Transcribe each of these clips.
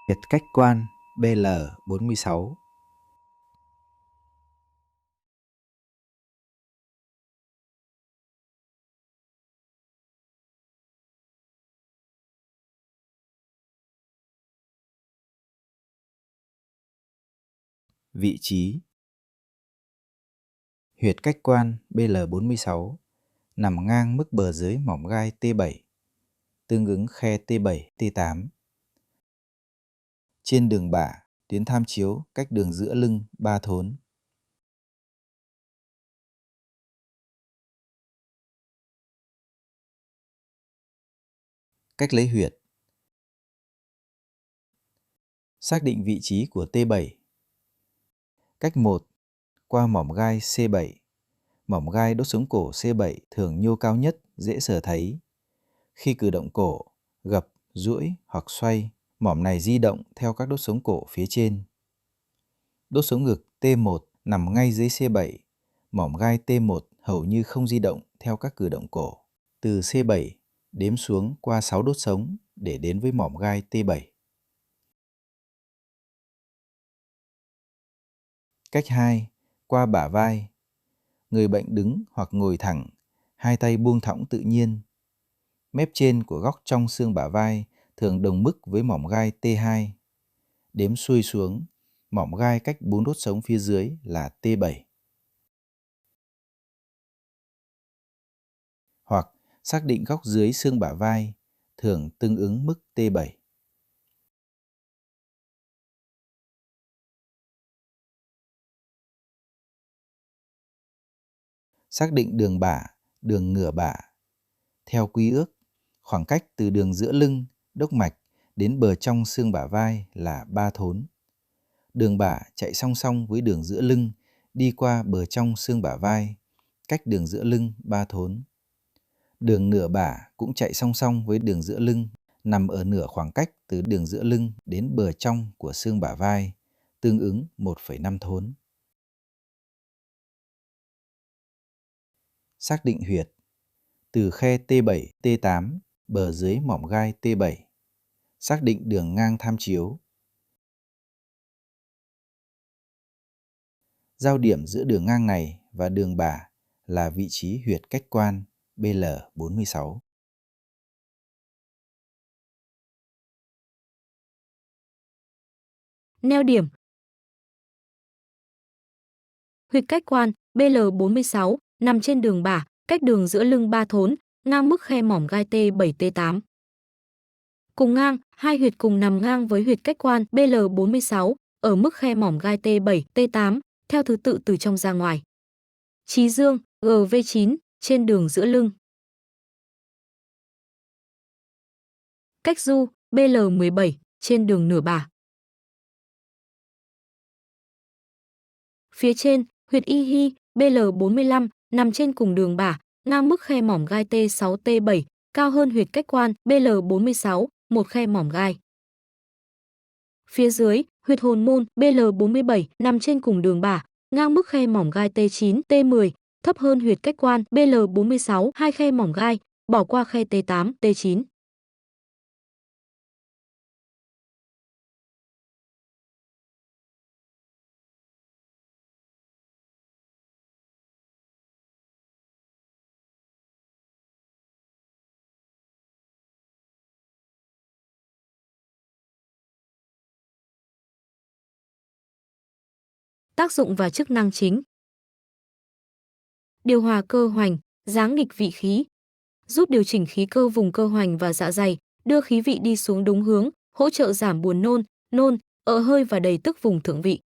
Huyệt cách quan BL46. Vị trí huyệt cách quan BL46 nằm ngang mức bờ dưới mỏm gai T7, tương ứng khe T7, T8. Trên đường bả, tuyến tham chiếu cách đường giữa lưng 3 thốn. Cách lấy huyệt. Xác định vị trí của T7. Cách 1. Qua mỏm gai C7. Mỏm gai đốt sống cổ C7 thường nhô cao nhất, dễ sờ thấy. Khi cử động cổ, gập, duỗi hoặc xoay, mỏm này di động theo các đốt sống cổ phía trên. Đốt sống ngực T1 nằm ngay dưới C7. Mỏm gai T1 hầu như không di động theo các cử động cổ. Từ C7 đếm xuống qua 6 đốt sống để đến với mỏm gai T7. Cách 2. Qua bả vai. Người bệnh đứng hoặc ngồi thẳng, hai tay buông thõng tự nhiên. Mép trên của góc trong xương bả vai thường đồng mức với mỏm gai T2. Đếm xuôi xuống, mỏm gai cách 4 đốt sống phía dưới là T7. Hoặc xác định góc dưới xương bả vai, thường tương ứng mức T7. Xác định đường bả, đường nửa bả. Theo quy ước, khoảng cách từ đường giữa lưng, đốc mạch đến bờ trong xương bả vai là 3 thốn. Đường bả chạy song song với đường giữa lưng, đi qua bờ trong xương bả vai, cách đường giữa lưng 3 thốn. Đường nửa bả cũng chạy song song với đường giữa lưng, nằm ở nửa khoảng cách từ đường giữa lưng đến bờ trong của xương bả vai, tương ứng 1,5 thốn. Xác định huyệt. Từ khe T7, T8, bờ dưới mỏm gai T7. Xác định đường ngang tham chiếu. Giao điểm giữa đường ngang này và đường bả là vị trí huyệt cách quan BL46. Neo điểm. Huyệt cách quan BL46 nằm trên đường bả, cách đường giữa lưng 3 thốn, ngang mức khe mỏm gai T7, T8. Cùng ngang, hai huyệt cùng nằm ngang với huyệt cách quan BL46 ở mức khe mỏm gai T7, T8, theo thứ tự từ trong ra ngoài. Chí dương, GV9, trên đường giữa lưng. Cách du, BL17, trên đường nửa bả. Phía trên, huyệt y hy, BL45, nằm trên cùng đường bả, ngang mức khe mỏm gai T6, T7, cao hơn huyệt cách quan BL46, một khe mỏm gai. Phía dưới, huyệt hồn môn BL47 nằm trên cùng đường bả, ngang mức khe mỏm gai T9, T10, thấp hơn huyệt cách quan BL46, hai khe mỏm gai, bỏ qua khe T8, T9. Tác dụng và chức năng chính. Điều hòa cơ hoành, giáng nghịch vị khí. Giúp điều chỉnh khí cơ vùng cơ hoành và dạ dày, đưa khí vị đi xuống đúng hướng, hỗ trợ giảm buồn nôn, ợ hơi và đầy tức vùng thượng vị.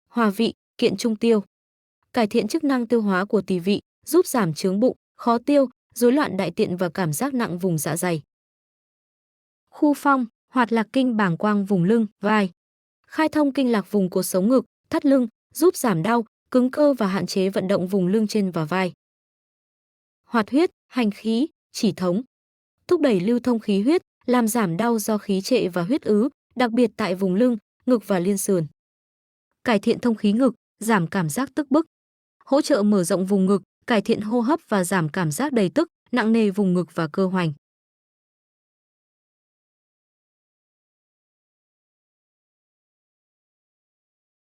Hòa vị, kiện trung tiêu. Cải thiện chức năng tiêu hóa của tỳ vị, giúp giảm chướng bụng, khó tiêu, rối loạn đại tiện và cảm giác nặng vùng dạ dày. Khu phong, hoạt lạc kinh bàng quang vùng lưng, vai. Khai thông kinh lạc vùng cột sống ngực, thắt lưng, giúp giảm đau, cứng cơ và hạn chế vận động vùng lưng trên và vai. Hoạt huyết, hành khí, chỉ thống. Thúc đẩy lưu thông khí huyết, làm giảm đau do khí trệ và huyết ứ, đặc biệt tại vùng lưng, ngực và liên sườn. Cải thiện thông khí ngực, giảm cảm giác tức bức. Hỗ trợ mở rộng vùng ngực, cải thiện hô hấp và giảm cảm giác đầy tức, nặng nề vùng ngực và cơ hoành.